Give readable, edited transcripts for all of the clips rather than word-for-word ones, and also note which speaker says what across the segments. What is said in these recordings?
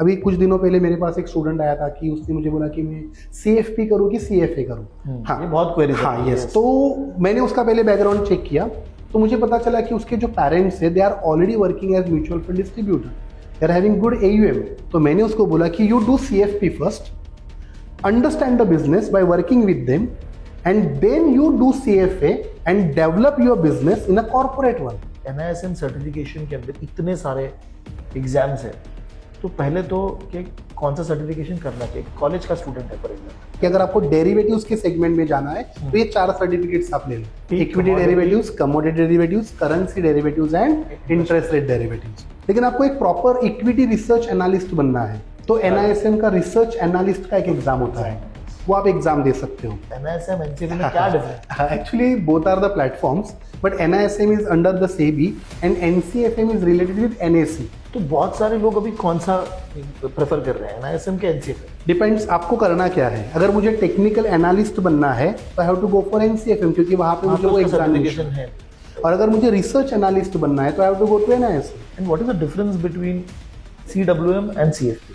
Speaker 1: अभी कुछ दिनों पहले मेरे पास एक स्टूडेंट आया था कि उसने मुझे बोला कि मैं CFP करूँ कि CFA करूँ। हाँ,
Speaker 2: ये बहुत क्वेरीज
Speaker 1: हाँ, यस। तो मैंने उसका पहले बैकग्राउंड चेक किया, तो मुझे पता चला कि उसके जो पेरेंट्स है they are already working as mutual fund distributor, they are having good AUM। तो मैंने उसको बोला कि you do CFP first, understand the business by working with them, and then you do CFA and develop your business in a corporate one.
Speaker 2: NISM certification के अंदर इतने सारे exams हैं, तो पहले तो कि कौन सा सर्टिफिकेशन करना चाहिए? कॉलेज का स्टूडेंट है फॉर एग्जाम्पल
Speaker 1: कि अगर आपको डेरिवेटिव्स के सेगमेंट में जाना है तो ये 4 सर्टिफिकेट्स आप ले लो, equity derivatives, commodity derivatives, currency derivatives and interest rate derivatives. लेकिन आपको एक प्रॉपर इक्विटी रिसर्च एनालिस्ट बनना है तो NISM का रिसर्च एनालिस्ट का एक एग्जाम होता है, वो आप एग्जाम दे सकते हो।
Speaker 2: NISM NCFA में क्या difference?
Speaker 1: Actually both are the platforms, but NISM is under the SEBI and NCFM is related with NAC.
Speaker 2: तो बहुत सारे लोग अभी कौन सा प्रेफर कर रहे हैं, NISM के NCFA?
Speaker 1: डिपेंड्स आपको करना क्या है। अगर मुझे टेक्निकल एनालिस्ट बनना है तो I have to go for NCFM, क्योंकि वहां पे मुझे वो एग्जामिनेशन
Speaker 2: है।
Speaker 1: और अगर मुझे रिसर्च एनालिस्ट बनना है तो I have to go to NISM।
Speaker 2: And what is the difference between CWM and CFP?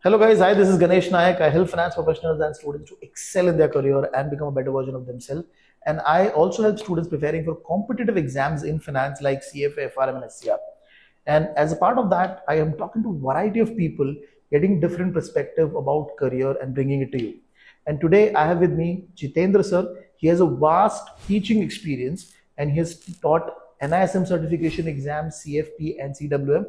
Speaker 2: Hello guys, hi, this is Ganesh Nayak. I help finance professionals and students to excel in their career and become a better version of themselves. And I also help students preparing for competitive exams in finance like CFA, FRM and SCR. And as a part of that, I am talking to a variety of people, getting different perspective about career and bringing it to you. And today I have with me Jitendra sir. He has a vast teaching experience and he has taught NISM certification exams, CFP and CWM.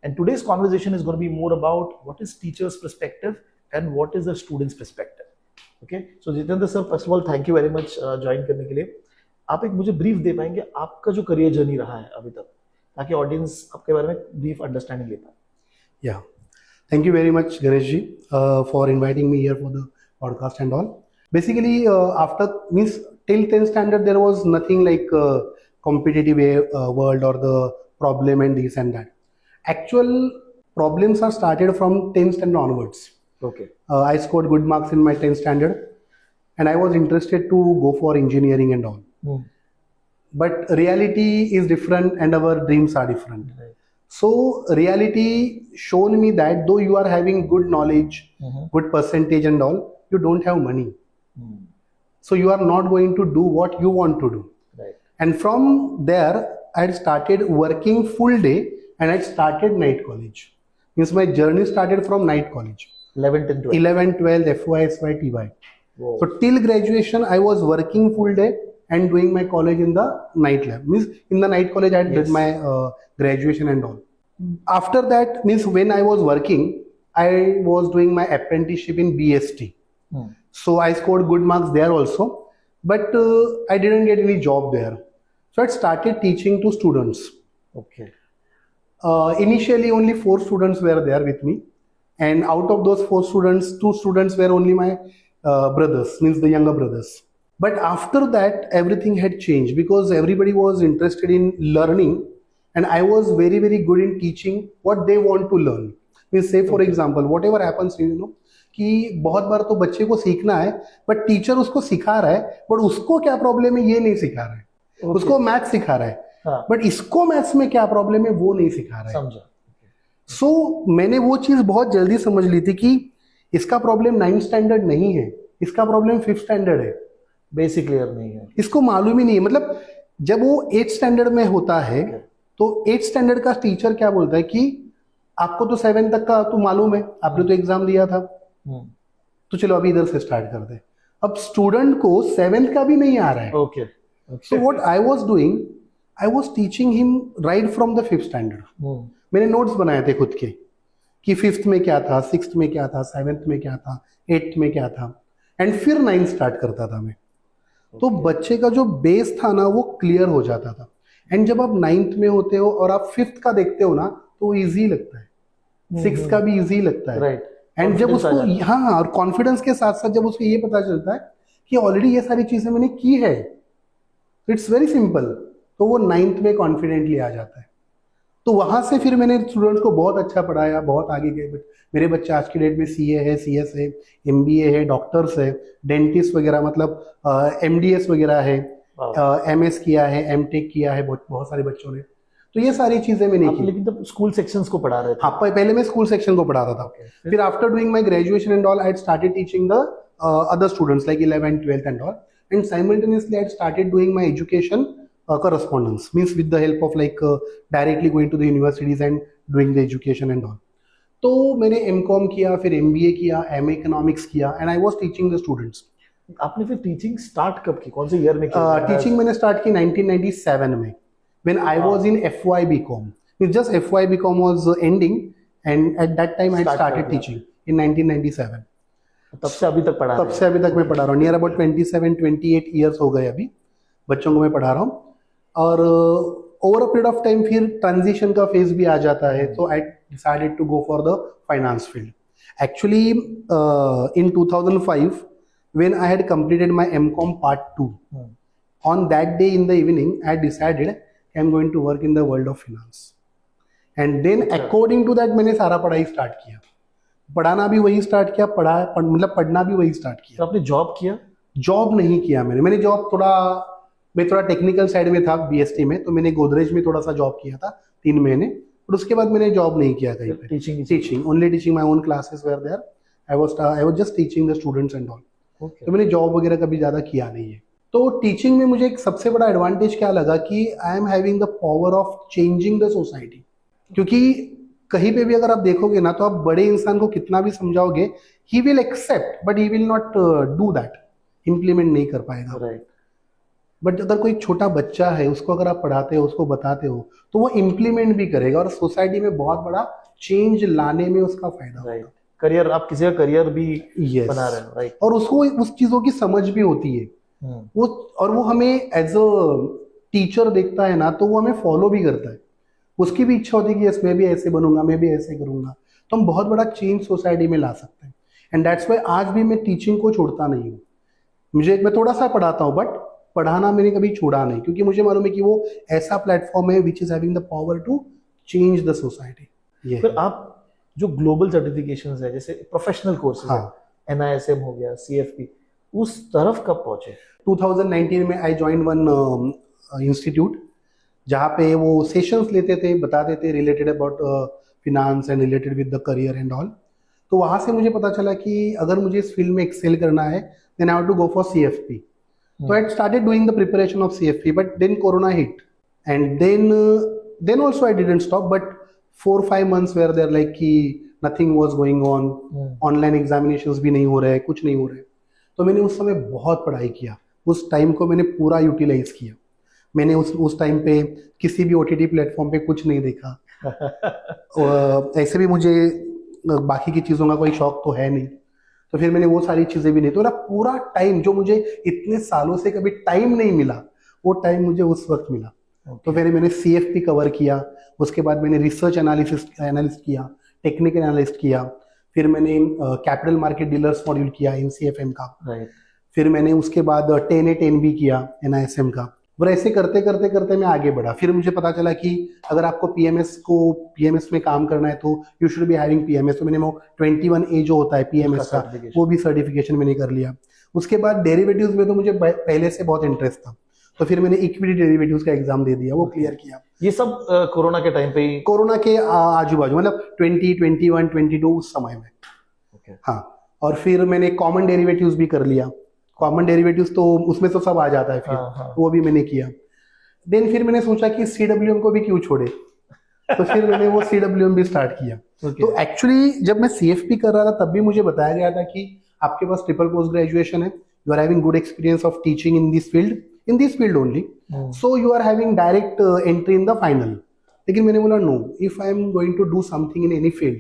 Speaker 2: And today's conversation is going to be more about what is teacher's perspective and what is the student's perspective. Okay, so Jitendra sir, first of all, thank you very much join करने के लिए। आप एक मुझे brief दे पाएंगे आपका जो career journey रहा है अभी तक, ताकि ऑडियंस आपके बारे में ब्रीफ अंडरस्टैंडिंग ले पाए।
Speaker 1: Yeah, thank you very much Ganesh ji for inviting me here for the podcast and all. Basically after means till 10th standard there was nothing like competitive world or the problem and this and that. Actual problems are started from 10th standard onwards.
Speaker 2: Okay.
Speaker 1: I scored good marks in my 10th standard and I was interested to go for engineering and all. But reality is different and our dreams are different.
Speaker 2: Right.
Speaker 1: So reality shown me that though you are having good knowledge, good percentage and all, you don't have money. So you are not going to do what you want to do.
Speaker 2: Right.
Speaker 1: And from there I had started working full day and I started night college. Means my journey started from night college.
Speaker 2: 11th and 12th.
Speaker 1: 11, 12, FY, SY, TY.
Speaker 2: Whoa.
Speaker 1: So till graduation I was working full day and doing my college in the night lab. Means in the night college I did my graduation and all. After that means when I was working, I was doing my apprenticeship in BST. So I scored good marks there also, but I didn't get any job there. So I started teaching to students.
Speaker 2: Okay.
Speaker 1: Initially only 4 students were there with me, and out of those 4 students, 2 students were only my brothers, means the younger brothers. But after that everything had changed because everybody was interested in learning and I was very very good in teaching what they want to learn. Means say for example whatever happens you know कि बहुत बार तो बच्चे को सीखना है but teacher उसको सिखा रहा है बट उसको क्या प्रॉब्लम है ये नहीं सिखा रहा है। उसको मैथ्स सिखा रहा है बट इसको मैथ्स में क्या प्रॉब्लम है वो नहीं सिखा रहा है।
Speaker 2: समझा।
Speaker 1: सो मैंने वो चीज बहुत जल्दी समझ ली थी कि इसका प्रॉब्लम 9th स्टैंडर्ड नहीं है, इसका प्रॉब्लम 5th स्टैंडर्ड है।
Speaker 2: बेसिक क्लियर नहीं है,
Speaker 1: इसको मालूम ही नहीं है। मतलब जब वो 8th स्टैंडर्ड में होता है तो 8th स्टैंडर्ड का टीचर क्या बोलता है कि आपको तो 7 तक का तो मालूम है, आपने तो एग्जाम दिया था, तो चलो अभी इधर से स्टार्ट कर दे। अब स्टूडेंट को 7th का भी नहीं आ रहा है।
Speaker 2: Okay.
Speaker 1: So what I was doing, I was teaching him right from the 5th standard. मैंने नोट्स बनाए थे खुद के कि 5th में क्या था, 6th में क्या था, 7th में क्या था, 8th में क्या था, एंड फिर 9th स्टार्ट करता था मैं। तो बच्चे का जो बेस था ना वो क्लियर हो जाता था। एंड जब आप 9th में होते हो और आप 5th का देखते हो ना तो इजी लगता है, 6th का भी इजी लगता है।
Speaker 2: राइट।
Speaker 1: एंड जब उसको हाँ और कॉन्फिडेंस के साथ साथ जब उसको ये पता चलता है कि ऑलरेडी ये सारी चीजें मैंने की है, इट्स वेरी सिंपल, तो वो 9th में कॉन्फिडेंटली आ जाता है। तो वहां से फिर मैंने स्टूडेंट्स को बहुत अच्छा पढ़ाया, बहुत आगे गए। मेरे बच्चे आज की डेट में CA है, CS है, MBA है, डॉक्टर्स है, डेंटिस्ट वगैरह, मतलब MDS वगैरह है,
Speaker 2: Wow.
Speaker 1: MS किया है, MTech किया है बहुत बहुत सारे बच्चों ने। तो ये सारी चीजें मैंने
Speaker 2: आप
Speaker 1: की।
Speaker 2: लेकिन तब स्कूल सेक्शंस को पढ़ा रहे थे?
Speaker 1: हाँ, पहले मैं स्कूल सेक्शन को पढ़ाता था।
Speaker 2: Okay.
Speaker 1: फिर after doing my graduation and all, I had started teaching the other students like 11th 12th and all, and simultaneously I had started doing my education correspondence, means with the help of like directly going to the universities and doing the education and all. तो मैंने MCOM किया, फिर MBA किया, MA economics किया, and I was teaching the students.
Speaker 2: आपने फिर teaching start कब की, कौन से ईयर में की?
Speaker 1: टीचिंग मैंने स्टार्ट की 1997 में, when I was in FY BCom. Just FY BCom was ending, and at that time I had
Speaker 2: Start
Speaker 1: started
Speaker 2: कर दिया।
Speaker 1: teaching in 1997.
Speaker 2: तब से अभी तक पढ़ा
Speaker 1: तब
Speaker 2: रहे
Speaker 1: से अभी तक मैं पढ़ा रहा हूँ। नियर अबाउट 27-28 ईयर्स हो गए अभी बच्चों को मैं पढ़ा रहा हूँ। और over a period of time फिर ट्रांजिशन का फेज भी आ जाता है, तो I decided to go for the finance field. Actually in 2005 when I had completed my MCom part 2, on that day in the evening I decided I'm going to work in the world of finance, and then according to that मैंने सारा पढ़ाई start किया, पढ़ाना भी वही start किया, मतलब पढ़ना भी वही स्टार्ट
Speaker 2: तो
Speaker 1: किया।
Speaker 2: आपने जॉब किया?
Speaker 1: जॉब नहीं किया मैंने जॉब मैं थोड़ा टेक्निकल साइड में था BST में, तो मैंने गोदरेज में थोड़ा सा जॉब किया था 3 महीने, और उसके बाद मैंने जॉब नहीं किया कहीं पे। Teaching only, teaching my own classes where there, I was just teaching the students and all. तो मैंने जॉब वगैरह कभी ज्यादा किया नहीं है। तो टीचिंग में मुझे एक सबसे बड़ा एडवांटेज क्या लगा कि I am having the power of changing the society. क्योंकि कहीं पे भी अगर आप देखोगे ना, तो आप बड़े इंसान को कितना भी समझाओगे, he will accept but he will not do that, implement नहीं कर पाएगा।
Speaker 2: राइट।
Speaker 1: बट अगर कोई छोटा बच्चा है, उसको अगर आप पढ़ाते हो, उसको बताते हो, तो वो इम्प्लीमेंट भी करेगा और सोसाइटी में बहुत बड़ा चेंज लाने में उसका फायदा होगा।
Speaker 2: राइट। करियर, आप किसी का करियर भी
Speaker 1: Yes.
Speaker 2: बना रहे हो। राइट।
Speaker 1: और उसको उस चीजों की समझ भी होती है, वो हमें एज अ टीचर देखता है ना, तो वो हमें फॉलो भी करता है। उसकी भी इच्छा होती है कि यस मैं भी ऐसे बनूंगा, मैं भी ऐसे करूंगा, तो हम बहुत बड़ा चेंज सोसाइटी में ला सकते हैं। एंड दैट्स वाई आज भी मैं टीचिंग को छोड़ता नहीं हूँ। मैं थोड़ा सा पढ़ाता हूँ, बट पढ़ाना मैंने कभी छोड़ा नहीं, क्योंकि मुझे मालूम है कि वो ऐसा प्लेटफॉर्म है which is having the power to change the society.
Speaker 2: फिर आप जो ग्लोबल सर्टिफिकेशंस है, जैसे प्रोफेशनल कोर्सेज है, NISM हो गया, CFP, उस तरफ कब पहुंचे? 2019
Speaker 1: में आई ज्वाइन वन इंस्टीट्यूट, जहाँ पे वो सेशंस लेते थे, बताते थे related about finance and related with the career and all. तो वहाँ से मुझे पता चला कि अगर मुझे इस फील्ड में एक्सेल करना है, then I have to go for CFP। So I started doing the preparation of CFP, but then Corona hit, and then also I didn't stop. But 4-5 months were there like कि nothing was going on, online examinations भी नहीं हो रहे, कुछ नहीं हो रहे। तो मैंने उस समय बहुत पढ़ाई किया, उस टाइम को मैंने पूरा यूटिलाइज किया। मैंने उस टाइम पे किसी भी OTT प्लेटफॉर्म पे कुछ नहीं देखा। ऐसे भी मुझे बाकी की चीज़ों का कोई शौक तो है नहीं, तो फिर मैंने वो सारी चीजें भी नहीं, तो मेरा पूरा टाइम जो मुझे इतने सालों से कभी टाइम नहीं मिला, वो टाइम मुझे उस वक्त मिला। तो फिर मैंने CFP कवर किया, उसके बाद मैंने रिसर्च एनालिस्ट किया, टेक्निकल एनालिस्ट किया, फिर मैंने कैपिटल मार्केट डीलर्स मॉड्यूल किया NCFM का, फिर मैंने उसके बाद 10A 10B किया NISM का। और ऐसे करते करते करते मैं आगे बढ़ा। फिर मुझे पता चला कि अगर आपको PMS में काम करना है, तो you should be having PMS। तो मैंने वो 21A जो होता है PMS का, वो भी सर्टिफिकेशन मैंने कर लिया। उसके बाद डेरिवेटिव्स में तो मुझे पहले से बहुत इंटरेस्ट था, तो फिर मैंने इक्विटी डेरिवेटिव्स का एग्जाम दे दिया, वो क्लियर किया।
Speaker 2: ये सब कोरोना के टाइम पे ही,
Speaker 1: कोरोना के आजू बाजू, मतलब 2021 22 उस समय में। हाँ, और फिर मैंने कॉमन डेरिवेटिव्स भी कर लिया। कॉमन डेरिवेटिव्स तो उसमें तो सब आ जाता है, फिर वो भी मैंने किया। देन फिर मैंने सोचा कि CWM को भी क्यों छोड़े, तो फिर मैंने वो CWM भी स्टार्ट किया। तो एक्चुअली जब मैं CFP कर रहा था, तब भी मुझे बताया गया था कि आपके पास ट्रिपल पोस्ट ग्रेजुएशन है, you are having good experience of teaching in this field only, so you are having direct entry in the final. लेकिन मैंने बोला no, if I am going to do something in any field,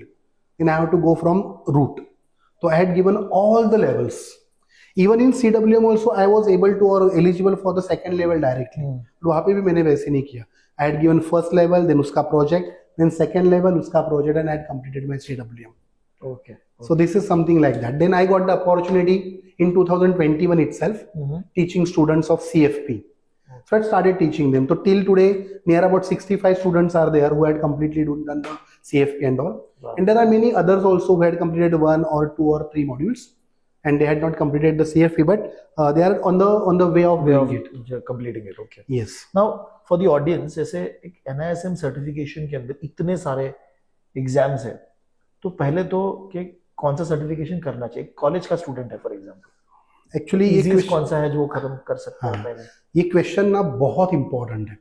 Speaker 1: then I have to go from root. तो I had given all the levels. Even in CWM also I was able to or eligible for the second level directly. वहाँ पे भी मैंने वैसे नहीं किया। I had given first level, then उसका project, then second level उसका project, and I had completed my CWM. Okay. So this is something like that. Then I got the opportunity in 2021 itself, teaching students of CFP. So I started teaching them. So till today, near about 65 students are there who had completely done the CFP and all. And there are many others also who had completed 1 or 2 or 3 modules. and they had not completed the CFE, but they are on the way of
Speaker 2: way
Speaker 1: doing
Speaker 2: of
Speaker 1: it.
Speaker 2: completing it. Okay.
Speaker 1: Yes.
Speaker 2: Now for the audience, जैसे एक NISM certification के अंदर इतने सारे exams हैं, तो पहले तो कि कौन सा सर्टिफिकेशन करना चाहिए? कॉलेज का स्टूडेंट है फॉर एग्जांपल,
Speaker 1: एक्चुअली ये
Speaker 2: इजीएस्ट कौन
Speaker 1: question-
Speaker 2: सा है जो वो खत्म कर सकता है
Speaker 1: हाँ।
Speaker 2: पहले?
Speaker 1: ये क्वेश्चन ना बहुत इंपॉर्टेंट है।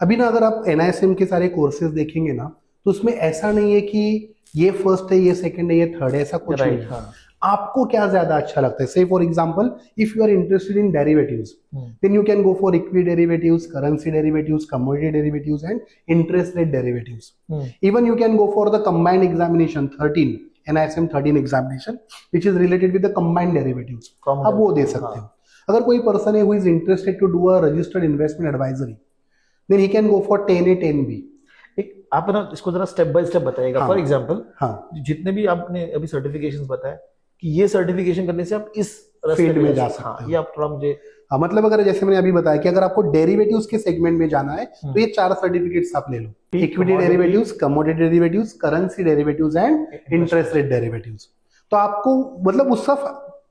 Speaker 1: अभी ना अगर आप NISM के सारे कोर्सेज देखेंगे ना, तो उसमें ऐसा नहीं है कि ये फर्स्ट है, ये सेकंड है, ये थर्ड है, ऐसा कुछ नहीं
Speaker 2: राइट,
Speaker 1: है।
Speaker 2: हाँ।
Speaker 1: आपको क्या ज्यादा अच्छा लगता है? Say for example, if you are interested in derivatives, then you can go for equity derivatives, currency derivatives, commodity derivatives, and interest rate derivatives. Even you can go for the combined examination 13, NISM 13 examination, which is related with the combined derivatives. आप वो दे सकते हो। अगर कोई person है who is interested to do a registered investment advisory, then he can go for 10A 10B.
Speaker 2: एक आप ना इसको जरा स्टेप बाय स्टेप बताइएगा।
Speaker 1: हाँ।
Speaker 2: फॉर एग्जांपल,
Speaker 1: हाँ,
Speaker 2: जितने भी आपने अभी सर्टिफिकेशंस बताए कि ये सर्टिफिकेशन करने से आप इस रास्ते
Speaker 1: फील्ड
Speaker 2: पे
Speaker 1: में जा
Speaker 2: हाँ,
Speaker 1: सकते हो।
Speaker 2: ये आप थोड़ा मुझे
Speaker 1: हाँ, मतलब अगर जैसे मैंने अभी बताया कि अगर आपको डेरिवेटिव्स के सेगमेंट में जाना है, तो ये 4 सर्टिफिकेट्स आप ले लो। Equity
Speaker 2: commodity,
Speaker 1: derivatives, commodity derivatives, currency derivatives and interest rate derivatives. तो आपको मतलब उसका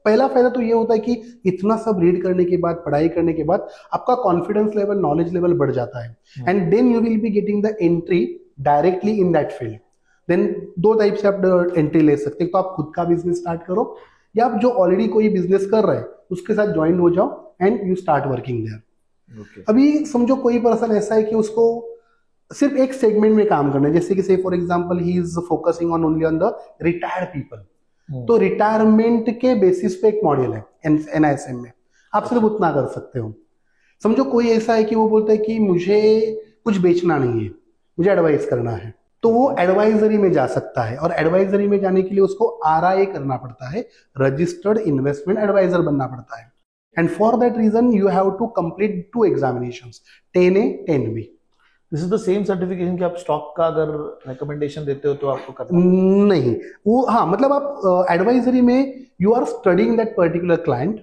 Speaker 1: पहला फायदा तो ये होता है कि इतना सब रीड करने के बाद, पढ़ाई करने के बाद आपका कॉन्फिडेंस लेवल, नॉलेज लेवल बढ़ जाता है, and then you will be getting the entry directly in that field. Then 2 type से आप एंट्री ले सकते हैं। तो आप खुद का बिजनेस स्टार्ट करो, या आप जो ऑलरेडी कोई बिजनेस कर रहे हैं उसके साथ ज्वाइन हो जाओ and you start working there. अभी समझो कोई पर्सन ऐसा है कि उसको सिर्फ एक सेगमेंट में काम करना है, जैसे कि से for example he is focusing on only on the retired people, तो रिटायरमेंट के बेसिस पे एक मॉड्यूल है NISM में, आप सिर्फ उतना कर सकते हो। समझो कोई ऐसा है कि वो बोलता है कि मुझे कुछ बेचना नहीं है, मुझे एडवाइस करना है, तो वो एडवाइजरी में जा सकता है, और एडवाइजरी में जाने के लिए उसको RIA करना पड़ता है, रजिस्टर्ड इन्वेस्टमेंट एडवाइजर बनना पड़ता है। And for that reason you have to complete 2 examinations, 10A 10B।
Speaker 2: This is the same certification कि आप स्टॉक का अगर रिकमेंडेशन देते हो तो आपको करना
Speaker 1: नहीं, वो हाँ, मतलब आप एडवाइजरी में you are studying that particular client,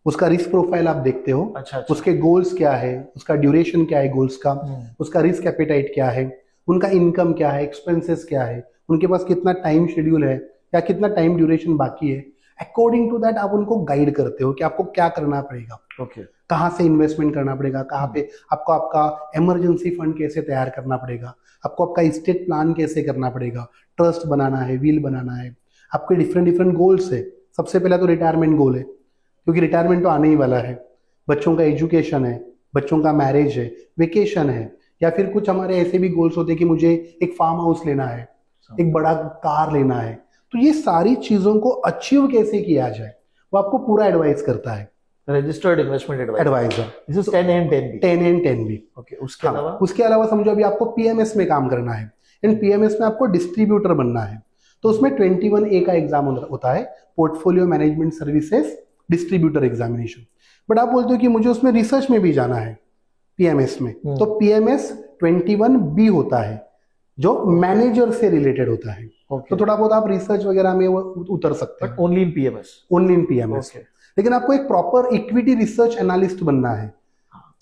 Speaker 1: उसका रिस्क प्रोफाइल आप देखते हो,
Speaker 2: अच्छा।
Speaker 1: उसके गोल्स क्या है, उसका ड्यूरेशन क्या है गोल्स का, उसका रिस्क एपेटाइट क्या है, उनका इनकम क्या है, एक्सपेंसेस क्या है, उनके पास कितना टाइम शेड्यूल है या कितना टाइम ड्यूरेशन बाकी है। अकॉर्डिंग टू दैट आप उनको गाइड करते हो कि आपको क्या करना पड़ेगा,
Speaker 2: ओके,
Speaker 1: कहाँ से इन्वेस्टमेंट करना पड़ेगा, कहाँ पे आपको आपका इमरजेंसी फंड कैसे तैयार करना पड़ेगा, आपको आपका स्टेट प्लान कैसे करना पड़ेगा, ट्रस्ट बनाना है, विल बनाना है, आपके डिफरेंट गोल्स है। सबसे पहला तो रिटायरमेंट गोल है, क्योंकि रिटायरमेंट तो आने ही वाला है। बच्चों का एजुकेशन है, बच्चों का मैरिज है, वेकेशन है, या फिर कुछ हमारे ऐसे भी गोल्स होते हैं कि मुझे एक फार्म हाउस लेना है, एक बड़ा कार लेना है। तो ये सारी चीजों को अचीव कैसे किया जाए वो आपको पूरा एडवाइस करता है
Speaker 2: registered investment
Speaker 1: advisor.
Speaker 2: This is 10A and 10B।
Speaker 1: 10A and 10B।
Speaker 2: Okay, उसके
Speaker 1: हाँ,
Speaker 2: अलावा
Speaker 1: उसके अलावा समझो अभी आपको PMS में काम करना है, एंड PMS में आपको डिस्ट्रीब्यूटर बनना है, तो उसमें 21A का एग्जाम होता है, portfolio management services distributor examination. But आप बोलते हो कि मुझे उसमें रिसर्च में भी जाना है PMS में, तो PMS 21B होता है जो मैनेजर से रिलेटेड होता है। तो थोड़ा बहुत आप रिसर्च वगैरह में वो उतर सकते
Speaker 2: बट
Speaker 1: हैं,
Speaker 2: only in PMS।
Speaker 1: Only in PMS। लेकिन आपको एक प्रॉपर इक्विटी रिसर्च एनालिस्ट बनना है,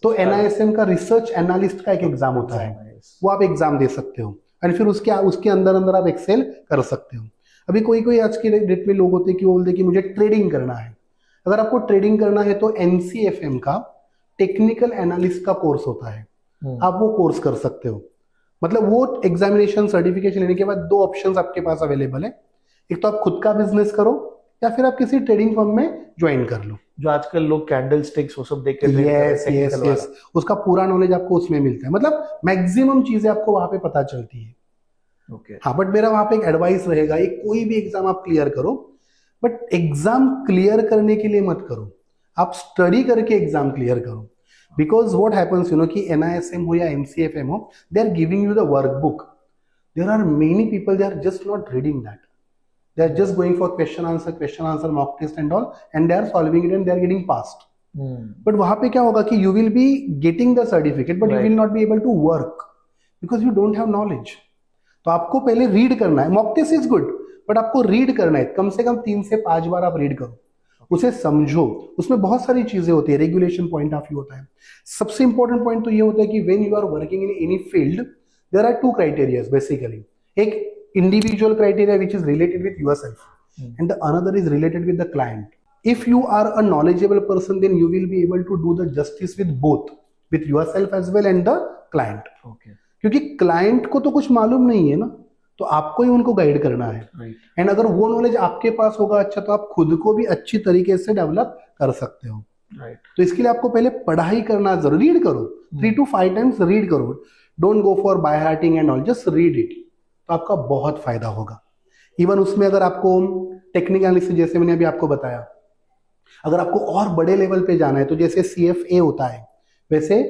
Speaker 1: तो NISM का रिसर्च एनालिस्ट का एक एग्जाम होता है, वो आप एग्जाम दे सकते हो, और फिर उसके अंदर आप एक्सेल कर सकते हो। अभी कोई आज के डेट में लोग होते हैं कि वो बोलते हैं कि मुझे ट्रेडिंग करना है। अगर आपको ट्रेडिंग करना है तो NCFM का टेक्निकल एनालिस्ट का कोर्स होता है, आप वो कोर्स कर सकते हो। मतलब वो एग्जामिनेशन सर्टिफिकेशन लेने के बाद 2 ऑप्शंस आपके पास अवेलेबल है, एक तो आप खुद का बिजनेस करो, या फिर आप किसी ट्रेडिंग फर्म में ज्वाइन कर लो।
Speaker 2: जो आजकल लोग कैंडल स्टिक्स वो सब देख के
Speaker 1: यस, उसका पूरा नॉलेज आपको उसमें मिलता है, मतलब मैक्सिमम चीजें आपको वहां पे पता चलती है।
Speaker 2: ओके,
Speaker 1: हाँ, बट मेरा वहां पे एक एडवाइस रहेगा, ये कोई भी एग्जाम आप क्लियर करो, बट एग्जाम क्लियर करने के लिए मत करो, आप स्टडी करके एग्जाम क्लियर करो। बिकॉज व्हाट हैपेंस कि NISM हो या NCFM हो, they are giving you the workbook, there are many people they are just not reading that, they are just going for question answer mock test and all, and they are solving it and they are getting passed. But वहां पे क्या होगा कि you will be getting the certificate but you will not be able to work because you don't have knowledge. तो आपको पहले read करना है, mock test is good, but आपको रीड करना है, कम से कम 3 से 5 बार आप रीड करो, उसे समझो, उसमें बहुत सारी चीजें होती है, रेगुलेशन पॉइंट ऑफ व्यू होता है। सबसे इंपॉर्टेंट पॉइंट तो ये होता है कि when you are working in any field there are 2 criteria basically, एक individual criteria which is related with yourself, and the another is related with the client. If you are a knowledgeable person, then you will be able to do the justice with both, with yourself as well and the client.
Speaker 2: Okay.
Speaker 1: क्योंकि client को तो कुछ मालूम नहीं है ना, तो आपको ही उनको गाइड करना है.
Speaker 2: Right.
Speaker 1: एंड अगर वो नॉलेज आपके पास होगा अच्छा, तो आप खुद को भी अच्छी तरीके से डेवलप कर सकते हो.
Speaker 2: Right.
Speaker 1: तो इसके लिए आपको पहले पढ़ाई करना जरूरी. रीड करो, 3 to 5 टाइम्स रीड करो. Don't go for by hearting and all, just read it. तो आपका बहुत फायदा होगा. इवन उसमें अगर आपको टेक्निकल एनालिसिस, जैसे मैंने अभी आपको बताया, अगर आपको और बड़े लेवल पे जाना है, तो जैसे CFA होता है, वैसे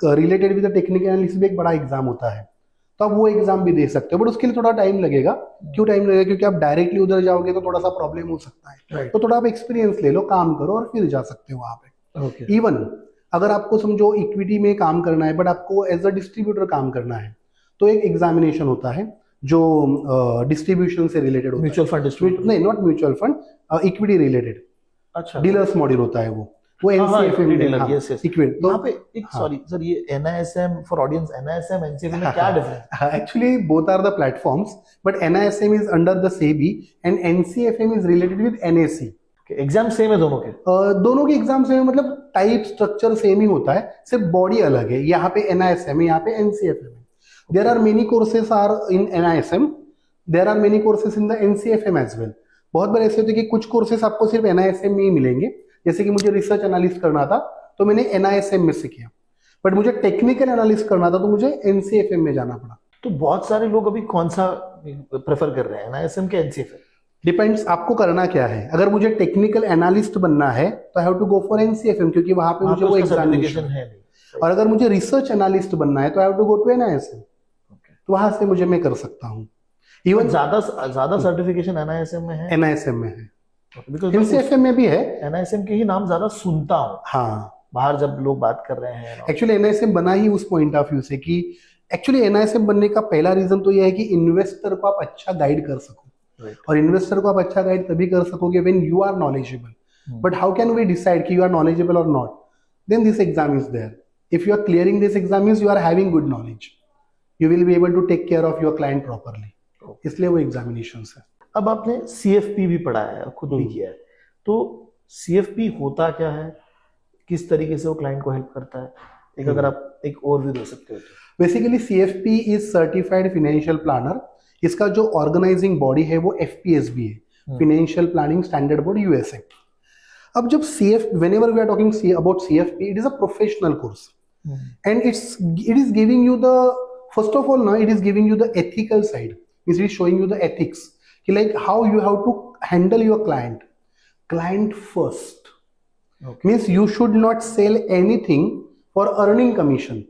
Speaker 1: रिलेटेड विद टेक्निकल एनालिसिस भी एक बड़ा एग्जाम होता है. तो आप वो एग्जाम भी दे सकते हो, बट उसके लिए थोड़ा टाइम लगेगा. क्यों टाइम लगेगा? क्योंकि आप डायरेक्टली उधर जाओगे तो थोड़ा सा प्रॉब्लम हो सकता है.
Speaker 2: Right.
Speaker 1: तो थोड़ा आप एक्सपीरियंस ले लो, काम करो और फिर जा सकते हो वहां पे.
Speaker 2: Okay.
Speaker 1: इवन अगर आपको समझो इक्विटी में काम करना है, बट आपको एज अ डिस्ट्रीब्यूटर काम करना है, तो एक एग्जामिनेशन होता है जो डिस्ट्रीब्यूशन से रिलेटेड होता
Speaker 2: Mutual fund
Speaker 1: है.
Speaker 2: distributor.
Speaker 1: नहीं, not mutual fund, equity related.
Speaker 2: अच्छा.
Speaker 1: डीलर्स मॉड्यूल होता है वो
Speaker 2: हाँ,
Speaker 1: NCFM
Speaker 2: equity
Speaker 1: में.
Speaker 2: dealer,
Speaker 1: हाँ,
Speaker 2: yes, yes.
Speaker 1: equity.
Speaker 2: यहाँ पे एक
Speaker 1: हाँ.
Speaker 2: सॉरी सर, ये NISM for audience, NISM NCFM में क्या difference?
Speaker 1: Actually, both are the platforms, but NISM is under the SEBI and NCFM is related with NAC.
Speaker 2: Exam same है दोनों के?
Speaker 1: दोनों के एग्जाम से मतलब टाइप स्ट्रक्चर सेम ही होता है, सिर्फ बॉडी अलग है. यहाँ पे NISM है, यहाँ पे NCFM है. There are many courses are in NISM, there are many courses in the NCFM as well. बहुत बार ऐसे होते हैं कि कुछ कोर्सेस आपको सिर्फ NISM में ही मिलेंगे. जैसे कि मुझे रिसर्च एनालिस्ट करना था तो मैंने NISM में से किया, बट मुझे टेक्निकल एनालिस्ट करना था तो मुझे NCFM में जाना पड़ा.
Speaker 2: तो बहुत सारे लोग अभी कौन सा प्रेफर कर रहे हैं, NISM के NCFM?
Speaker 1: डिपेंड्स आपको करना क्या है. अगर मुझे टेक्निकल एनालिस्ट बनना है तो I have to go for NCFM, क्योंकि वहां पे मुझे वो एग्जामिनेशन
Speaker 2: है नहीं.
Speaker 1: और अगर मुझे रिसर्च एनालिस्ट बनना है तो I have to go to NISM. तो वहां से मुझे मैं कर सकता हूँ.
Speaker 2: इवन ज्यादा सर्टिफिकेशन NISM में है?
Speaker 1: NISM में है,
Speaker 2: बिकॉज
Speaker 1: NCFM में भी है.
Speaker 2: NISM के ही नाम ज्यादा सुनता हूँ
Speaker 1: हाँ,
Speaker 2: बाहर जब लोग बात कर रहे हैं.
Speaker 1: एक्चुअली NISM बना ही उस पॉइंट ऑफ व्यू से कि एक्चुअली NISM बनने का पहला रीजन तो यह है कि इन्वेस्टर को आप अच्छा गाइड कर सको.
Speaker 2: Right.
Speaker 1: और इन्वेस्टर को आप अच्छा गाइड तभी कर सकोगे when you are knowledgeable. But how can we decide कि यू आर नॉलेजेबल और not? Then this exam is there. If you are clearing this exam means you are having good knowledge, you will be able to take care of your client properly. इसलिए वो examinations है.
Speaker 2: अब आपने CFP भी पढ़ा है, खुद भी किया है, तो CFP होता क्या है, किस तरीके से वो क्लाइंट को हेल्प करता है, एक अगर आप एक ओवरव्यू दे सकते हो तो.
Speaker 1: Basically CFP is certified financial planner. इसका जो ऑर्गेनाइजिंग बॉडी है वो FPSB है, financial planning standard board USA. अब जब whenever we are talking about CFP, it is a professional course. And it is giving you the, first of all now it is giving you the ethical side. It is showing you the ethics, like how you have to handle your client first.
Speaker 2: Okay.
Speaker 1: Means you should not sell anything for earning commission.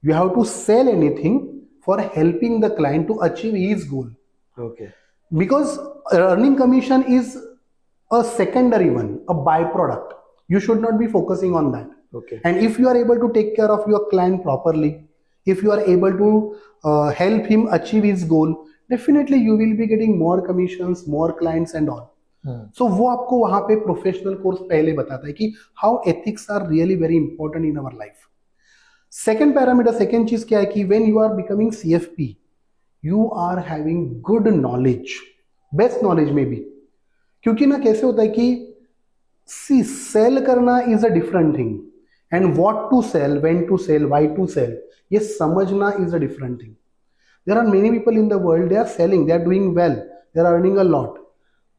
Speaker 1: You have to sell anything for helping the client to achieve his goal.
Speaker 2: Okay.
Speaker 1: Because earning commission is a secondary one, a byproduct. You should not be focusing on that.
Speaker 2: Okay.
Speaker 1: And if you are able to take care of your client properly, if you are able to help him achieve his goal, definitely you will be getting more commissions, more clients and all. So वो आपको वहां पे professional course पहले बताता है कि how ethics are really very important in our life. Second parameter, second चीज क्या है कि when you are becoming CFP, you are having good knowledge, best knowledge में भी. क्योंकि ना कैसे होता है कि सेल करना is a different thing, and what to sell, when to sell, why to sell, ये समझना is a different thing. There are many people in the world, they are selling, they are doing well, they are earning a lot.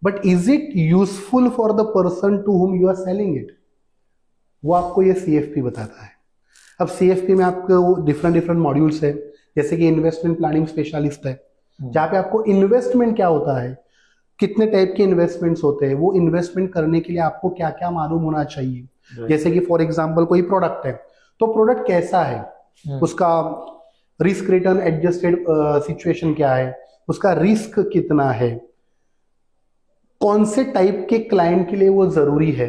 Speaker 1: But is it useful for the person to whom you are selling it? वो आपको ये CFP बताता है. अब CFP में आपको different modules है, जैसे कि इन्वेस्टमेंट प्लानिंग स्पेशलिस्ट है, जहाँ पे आपको इन्वेस्टमेंट क्या होता है, कितने टाइप के इन्वेस्टमेंट्स होते हैं, वो इन्वेस्टमेंट करने के लिए आपको क्या क्या मालूम होना चाहिए. जैसे कि फॉर एग्जाम्पल कोई प्रोडक्ट है, तो प्रोडक्ट कैसा है, उसका रिस्क रिटर्न एडजस्टेड सिचुएशन क्या है, उसका रिस्क कितना है, कौन से टाइप के क्लाइंट के लिए वो जरूरी है,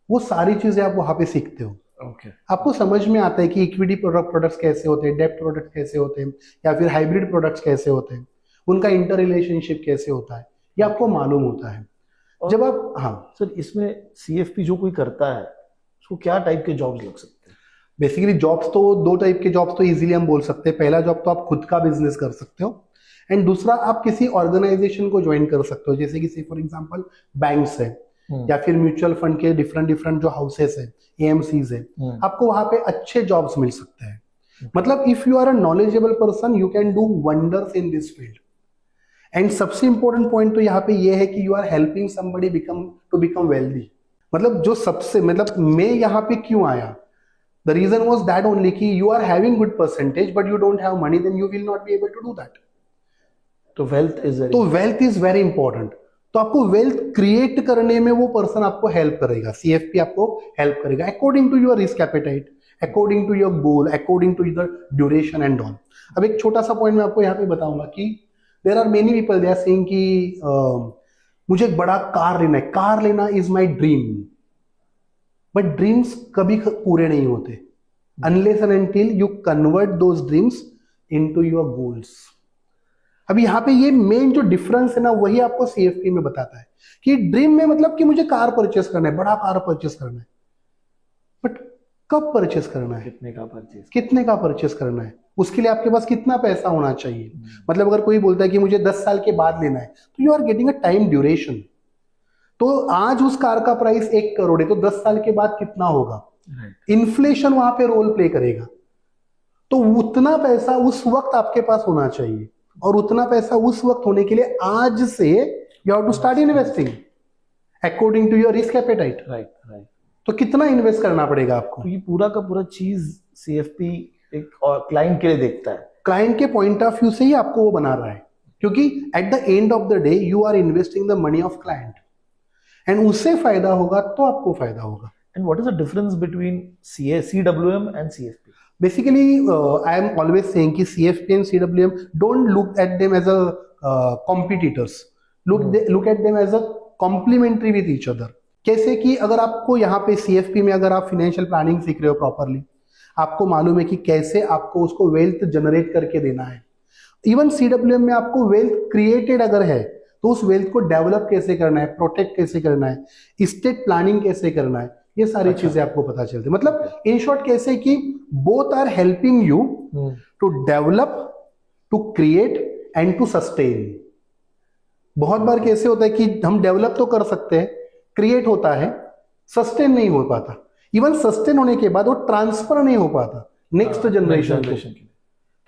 Speaker 1: वो सारी चीजें आप वहां पे सीखते हो.
Speaker 2: Okay.
Speaker 1: आपको समझ में आता है कि इक्विटी प्रोडक्ट्स कैसे होते हैं, डेब्ट प्रोडक्ट्स कैसे होते हैं, या फिर हाइब्रिड प्रोडक्ट्स कैसे होते हैं, उनका इंटर रिलेशनशिप कैसे होता है, ये आपको मालूम होता है. जब आप, हाँ
Speaker 2: सर, इसमें CFP जो कोई करता है उसको क्या टाइप के जॉब्स लग सकते हैं?
Speaker 1: बेसिकली जॉब्स तो 2 टाइप के जॉब्स तो इजीली हम बोल सकते हैं. पहला जॉब तो आप खुद का बिजनेस कर सकते हो, एंड दूसरा आप किसी ऑर्गेनाइजेशन को ज्वाइन कर सकते हो, जैसे कि फॉर एग्जांपल बैंक्स है या फिर म्यूचुअल फंड के डिफरेंट डिफरेंट जो हाउसेस है, एएमसीज है, आपको वहां पे अच्छे जॉब्स मिल सकते हैं. मतलब if you are a knowledgeable person you can do wonders in this field. And सबसे इंपॉर्टेंट पॉइंट तो यहाँ पे ये है कि you are helping somebody become wealthy. मतलब जो सबसे मतलब मैं यहाँ पे क्यों आया, the reason was that only कि you are having good percentage but you don't have money, then you will not be able to do that.
Speaker 2: तो वेल्थ इज
Speaker 1: वेरी इंपॉर्टेंट. तो आपको वेल्थ क्रिएट करने में वो पर्सन आपको help करेगा, CFP आपको हेल्प करेगा according to your risk appetite, according to your goal, according to the duration and all. अब एक छोटा सा पॉइंट मैं आपको यहाँ पे बताऊंगा कि there are many people they are saying कि मुझे एक बड़ा कार लेना है, कार लेना is my dream. But dreams कभी पूरे नहीं होते unless and until you convert those dreams into your goals. अभी यहाँ पे ये मेन जो डिफरेंस है ना वही आपको सीएफपी में बताता है कि ड्रीम में मतलब कि मुझे कार परचेस करना है, बड़ा कार परचेस करना है, बट कब परचेस करना है, कितने का परचेस करना है, उसके लिए आपके पास कितना पैसा होना चाहिए. मतलब अगर कोई बोलता है कि मुझे 10 साल के बाद लेना है तो you are getting a time duration. तो आज उस कार का प्राइस 1 करोड़ है तो 10 साल के बाद कितना होगा, इन्फ्लेशन वहां पे रोल प्ले करेगा. तो उतना पैसा उस वक्त आपके पास होना चाहिए और उतना पैसा उस वक्त होने के लिए आज से you have to start investing according to your risk appetite.
Speaker 2: Right.
Speaker 1: तो कितना इन्वेस्ट करना पड़ेगा आपको.
Speaker 2: तो ये पूरा का पूरा चीज सीएफपी एक क्लाइंट के लिए देखता है,
Speaker 1: क्लाइंट के पॉइंट ऑफ व्यू से ही आपको वो बना रहा है, क्योंकि at the end of the day you are investing the money of client and उससे फायदा होगा तो आपको फायदा होगा.
Speaker 2: And what is the difference between CWM and CFP?
Speaker 1: Basically, I am always saying कि CFP and CWM don't look at them as a competitors. Look at them as a complementary with each other. कैसे कि अगर आपको यहाँ पे CFP में अगर आप फाइनेंशियल प्लानिंग सीख रहे हो प्रॉपरली, आपको मालूम है कि कैसे आपको उसको वेल्थ जनरेट करके देना है. इवन CWM में आपको वेल्थ क्रिएटेड अगर है तो उस वेल्थ को डेवलप कैसे करना है, प्रोटेक्ट कैसे करना है, स्टेट प्लानिंग कैसे करना है, ये सारी चीजें आपको पता चलती है. मतलब इन शॉर्ट कैसे कि both are helping you to develop, to create and to sustain. बहुत बार कैसे होता है कि हम डेवलप तो कर सकते हैं, क्रिएट होता है, सस्टेन नहीं हो पाता. इवन सस्टेन होने के बाद वो ट्रांसफर नहीं हो पाता नेक्स्ट जनरेशन के.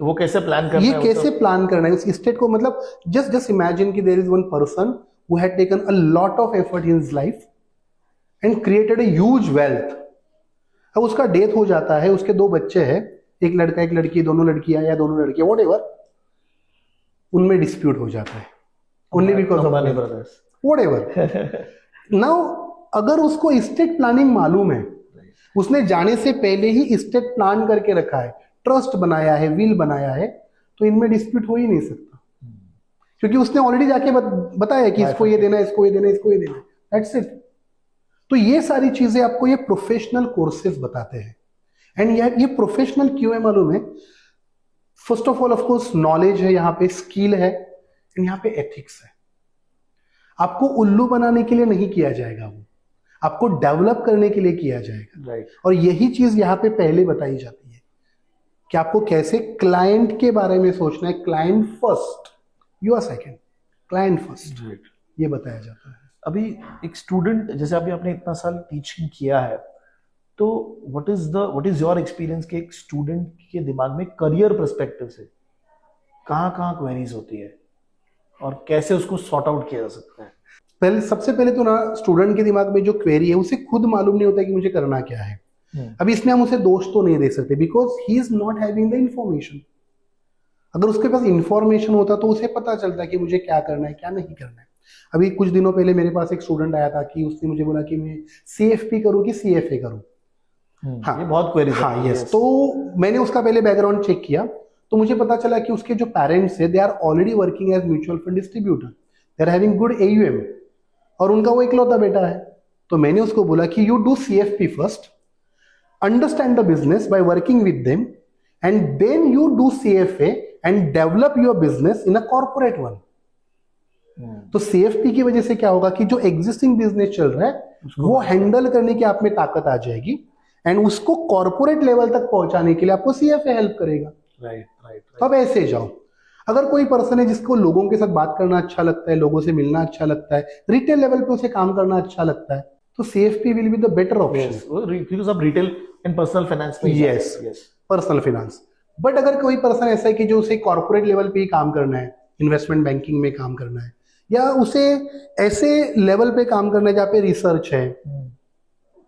Speaker 2: तो वो कैसे प्लान करना
Speaker 1: ये
Speaker 2: है,
Speaker 1: कैसे प्लान करना है उस स्टेट को. मतलब जस्ट इमेजिन कि there is one person who had taken a lot of effort in his life and created a huge wealth. अब उसका डेथ हो जाता है, उसके 2 बच्चे हैं, एक लड़का एक लड़की, दोनों लड़कियां या दोनों लड़कियां, व्हाटएवर, उनमें डिस्प्यूट हो जाता है only because of money brothers whatever. Now अगर उसको स्टेट प्लानिंग मालूम है, उसने जाने से पहले ही स्टेट प्लान करके रखा है, ट्रस्ट बनाया है, विल बनाया है, तो इनमें डिस्प्यूट हो ही नहीं सकता, क्योंकि उसने ऑलरेडी जाके बताया कि इसको ये देना है, इसको ये देना है, इसको ये देना है, दैट्स इट. तो ये सारी चीजें आपको ये प्रोफेशनल कोर्सेज बताते हैं. एंड ये प्रोफेशनल क्यों है मालूम है? First of all course knowledge है, यहाँ पे स्किल है, एंड यहाँ पे एथिक्स है. आपको उल्लू बनाने के लिए नहीं किया जाएगा, वो आपको डेवलप करने के लिए किया जाएगा.
Speaker 2: राइट.
Speaker 1: और यही चीज यहाँ पे पहले बताई जाती है कि आपको कैसे क्लाइंट के बारे में सोचना है. Client first, you are second, client first, ये बताया जाता है.
Speaker 2: अभी एक स्टूडेंट, जैसे अभी आपने इतना साल टीचिंग किया है, तो व्हाट इज योर एक्सपीरियंस कि एक स्टूडेंट के दिमाग में करियर पर्सपेक्टिव से कहाँ क्वेरीज होती है और कैसे उसको सॉर्ट आउट किया जा सकता है?
Speaker 1: सबसे पहले तो ना स्टूडेंट के दिमाग में जो क्वेरी है उसे खुद मालूम नहीं होता कि मुझे करना क्या है. अभी इसमें हम उसे दोष तो नहीं दे सकते because he is not having the information. अगर उसके पास इंफॉर्मेशन होता तो उसे पता चलता कि मुझे क्या करना है, क्या नहीं करना है. अभी कुछ दिनों पहले मेरे पास एक स्टूडेंट आया था कि उसने मुझे बोला कि मैं CFP करूँ कि CFA करूँ.
Speaker 2: हाँ, ये बहुत क्वेरी.
Speaker 1: हाँ, यस. तो मैंने उसका पहले बैकग्राउंड चेक किया तो मुझे पता चला कि उसके जो पेरेंट्स है they are already working as mutual fund distributor, they are having good AUM, और उनका वो इकलौता बेटा है. तो मैंने उसको बोला कि you do CFP first, understand the business by working with them, and then you do CFA and develop your business in a corporate one. तो CFP की वजह से क्या होगा कि जो एग्जिस्टिंग बिजनेस चल रहा है वो हैंडल करने की आप में ताकत आ जाएगी एंड उसको कॉर्पोरेट लेवल तक पहुंचाने के लिए आपको CFA हेल्प करेगा.
Speaker 2: राइट.
Speaker 1: तो अब ऐसे जाओ. अगर कोई पर्सन है जिसको लोगों के साथ बात करना अच्छा लगता है, लोगों से मिलना अच्छा लगता है, रिटेल लेवल पे उसे काम करना अच्छा लगता है, तो CFP will be the better option.
Speaker 2: Because आप रिटेल एंड पर्सनल फाइनेंस में
Speaker 1: यस, पर्सनल फाइनेंस। बट अगर कोई पर्सन ऐसा है कि जो उसे कॉर्पोरेट लेवल पे ही काम करना है, इन्वेस्टमेंट बैंकिंग में काम करना है, या उसे ऐसे लेवल पे काम करना है जहाँ पे रिसर्च है,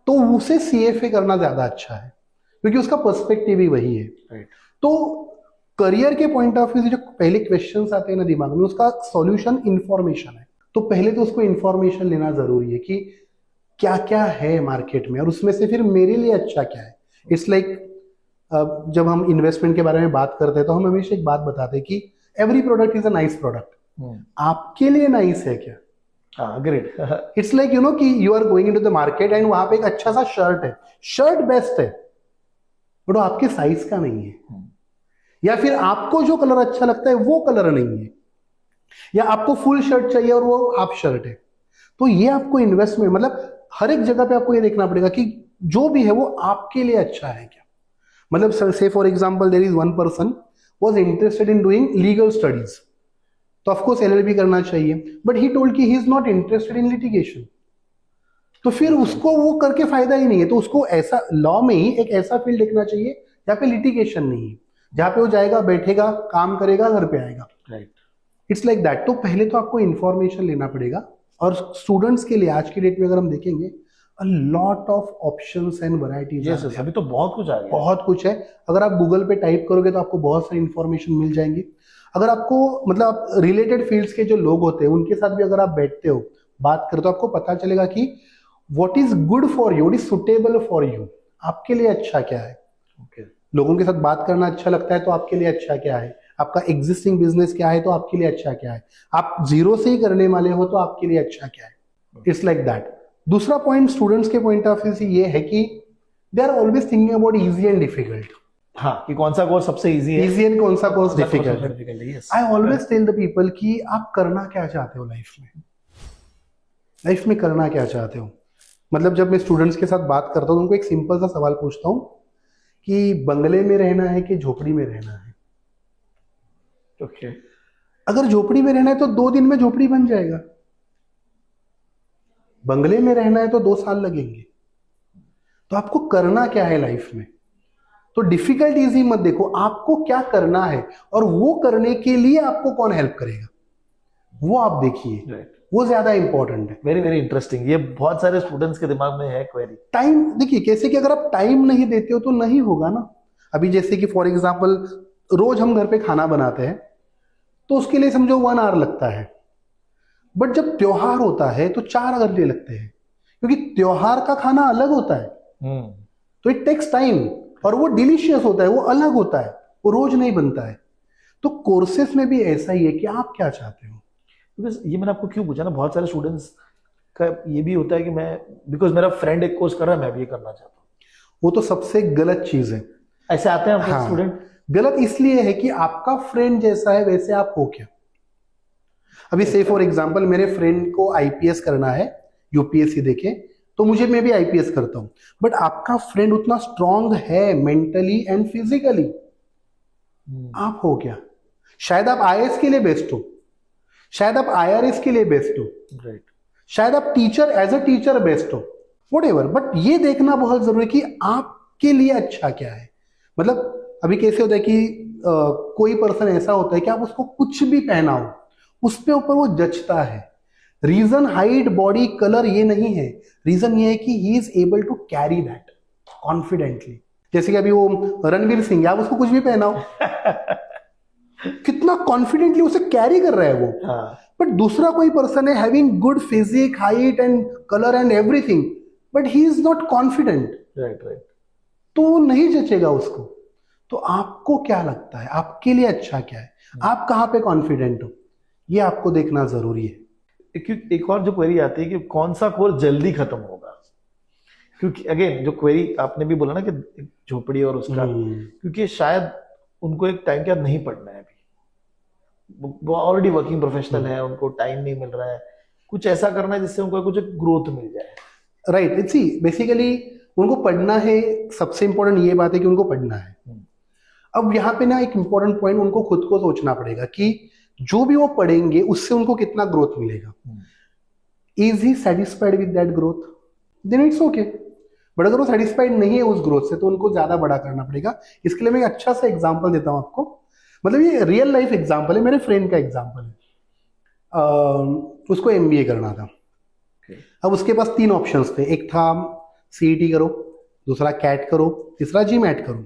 Speaker 1: तो उसे CFA करना ज्यादा अच्छा है, क्योंकि उसका पर्सपेक्टिव ही वही है।
Speaker 2: राइट।
Speaker 1: तो करियर के पॉइंट ऑफ व्यू से जो पहले क्वेश्चंस आते हैं ना दिमाग में, उसका सॉल्यूशन इंफॉर्मेशन है। तो पहले तो उसको इंफॉर्मेशन लेना जरूरी है कि क्या क्या है मार्केट में और उसमें से फिर मेरे लिए अच्छा क्या है। इट्स लाइक जब हम इन्वेस्टमेंट के बारे में बात करते हैं तो हम हमेशा एक बात बताते हैं कि every product is a nice product. आपके लिए नाइस है क्या?
Speaker 2: Great.
Speaker 1: It's like you know कि you are going into the market and वहां पे एक अच्छा सा शर्ट है, शर्ट बेस्ट है, बट वो आपके साइज का नहीं है, या फिर आपको जो कलर अच्छा लगता है वो कलर नहीं है, या आपको फुल शर्ट चाहिए और वो हाफ शर्ट है। तो ये आपको इन्वेस्टमेंट मतलब हर एक जगह पे आपको ये देखना पड़ेगा कि जो भी है वो आपके लिए अच्छा है क्या। मतलब से for example there is one person was interested in doing legal studies, तो ऑफ कोर्स LLB करना चाहिए, बट ही टोल्ड कि he is not interested in litigation. तो फिर उसको वो करके फायदा ही नहीं है। तो उसको ऐसा लॉ में ही एक ऐसा फील्ड देखना चाहिए जहाँ पे लिटिगेशन नहीं है, जहाँ पे वो जाएगा, बैठेगा, काम करेगा, घर पे आएगा।
Speaker 2: राइट।
Speaker 1: It's like that. तो पहले तो आपको इंफॉर्मेशन लेना पड़ेगा। और स्टूडेंट्स के लिए आज की डेट में अगर हम देखेंगे, अ lot of options and varieties.
Speaker 2: Yes, अभी तो बहुत कुछ आ गया,
Speaker 1: बहुत कुछ है। अगर आप गूगल पे टाइप करोगे तो आपको बहुत सारी इंफॉर्मेशन मिल जाएंगी। अगर आपको मतलब आप रिलेटेड फील्ड्स के जो लोग होते हैं उनके साथ भी अगर आप बैठते हो, बात करते हो, आपको पता चलेगा कि what is good for you, what is suitable for you, आपके लिए अच्छा क्या है।
Speaker 2: ओके।
Speaker 1: लोगों के साथ बात करना अच्छा लगता है तो आपके लिए अच्छा क्या है, आपका एग्जिस्टिंग बिजनेस क्या है तो आपके लिए अच्छा क्या है, आप जीरो से ही करने वाले हो तो आपके लिए अच्छा क्या है। It's like that. दूसरा पॉइंट स्टूडेंट्स के पॉइंट ऑफ व्यू से ये है कि they are always thinking about easy and difficult.
Speaker 2: हाँ, कि कौन सा कोर्स सबसे इजी है,
Speaker 1: इजी एंड कौन सा कोर्स डिफिकल्ट है।
Speaker 2: Yes.
Speaker 1: I always tell the people कि आप करना क्या चाहते हो लाइफ में, लाइफ में करना क्या चाहते हो। मतलब जब मैं स्टूडेंट्स के साथ बात करता हूँ उनको एक सिंपल सा सवाल पूछता हूँ कि बंगले में रहना है कि झोपड़ी में रहना है।
Speaker 2: ओके।
Speaker 1: अगर झोपड़ी में रहना है तो 2 दिन में झोपड़ी बन जाएगा, बंगले में रहना है तो 2 साल लगेंगे। तो आपको करना क्या है लाइफ में। तो डिफिकल्ट इजी मत देखो, आपको क्या करना है और वो करने के लिए आपको कौन हेल्प करेगा वो आप देखिए।
Speaker 2: राइट।
Speaker 1: वो ज्यादा इंपॉर्टेंट है।
Speaker 2: Very very interesting. ये बहुत सारे स्टूडेंट्स के दिमाग में है क्वेरी।
Speaker 1: टाइम देखिए कैसे कि अगर आप टाइम नहीं देते हो तो नहीं होगा ना। अभी जैसे कि फॉर एग्जाम्पल रोज हम घर पे खाना बनाते हैं तो उसके लिए समझो 1 आवर लगता है, बट जब त्योहार होता है तो 4 घंटे लगते हैं, क्योंकि त्योहार का खाना अलग होता है। तो इट टेक्स टाइम और वो डिलीशियस होता है, वो अलग होता है, वो रोज नहीं बनता है। तो कोर्सेस में भी ऐसा ही है कि आप क्या चाहते हो।
Speaker 2: बिकॉज ये मैंने आपको क्यों पूछा ना, बहुत सारे स्टूडेंट्स का ये भी होता है कि मैं बिकॉज मेरा फ्रेंड एक कोर्स कर रहा है मैं भी ये करना चाहता हूँ।
Speaker 1: वो तो सबसे गलत चीज है।
Speaker 2: ऐसे आते हैं आपके
Speaker 1: हाँ,
Speaker 2: स्टूडेंट।
Speaker 1: गलत इसलिए है कि आपका फ्रेंड जैसा है वैसे आप हो क्या। अभी से फॉर एग्जांपल मेरे फ्रेंड को IPS करना है, UPSC देखे, तो मुझे मैं भी IPS करता हूं, बट आपका फ्रेंड उतना स्ट्रांग है मेंटली एंड फिजिकली, आप हो क्या। शायद आप IAS के लिए बेस्ट हो, शायद आप IRS के लिए बेस्ट हो,
Speaker 2: राइट,
Speaker 1: शायद आप teacher as a teacher best हो, व्हाटएवर, बट ये देखना बहुत जरूरी है कि आपके लिए अच्छा क्या है। मतलब अभी कैसे होता है कि कोई पर्सन ऐसा होता है कि आप उसको कुछ भी पहनाओ उस पे ऊपर वो जचता है। रीजन हाइट बॉडी कलर ये नहीं है, रीजन ये है कि he is able to carry that confidently. जैसे कि अभी वो रणवीर सिंह, आप उसको कुछ भी पहनाओ कितना कॉन्फिडेंटली उसे कैरी कर रहा है वो।
Speaker 2: हाँ,
Speaker 1: बट दूसरा कोई पर्सन है having good physique, height and colour and everything, but he is not confident,
Speaker 2: right right,
Speaker 1: तो वो नहीं जचेगा उसको। तो आपको क्या लगता है आपके लिए अच्छा क्या है, आप कहाँ पे कॉन्फिडेंट हो, ये आपको देखना जरूरी है।
Speaker 2: एक और जो क्वेरी आती है कि कौन सा कोर्स जल्दी खत्म होगा, क्योंकि अगेन जो क्वेरी आपने भी बोला ना कि झोपड़ी और उसका, क्योंकि शायद उनको एक टाइम के बाद नहीं पढ़ना है, अभी वो ऑलरेडी वर्किंग प्रोफेशनल है, उनको टाइम नहीं मिल रहा है, कुछ ऐसा करना है जिससे उनको कुछ ग्रोथ मिल जाए।
Speaker 1: राइट, इट्स बेसिकली उनको पढ़ना है। सबसे इंपॉर्टेंट ये बात है कि उनको पढ़ना है। अब यहाँ पे ना एक इंपॉर्टेंट पॉइंट उनको खुद को सोचना पड़ेगा कि जो भी वो पढ़ेंगे उससे उनको कितना ग्रोथ मिलेगा. Is he satisfied with that growth? Then it's okay. But अगर वो सेटिस्फाइड नहीं है उस ग्रोथ से तो उनको ज्यादा बड़ा करना पड़ेगा. इसके लिए मैं एक अच्छा सा एग्जाम्पल देता हूँ आपको. मतलब ये रियल लाइफ एग्जाम्पल है, मेरे फ्रेंड का एग्जाम्पल है. उसको एमबीए करना था. अब उसके पास 3 ऑप्शंस थे. एक था सीईटी करो, दूसरा कैट करो, तीसरा जीमैट करो.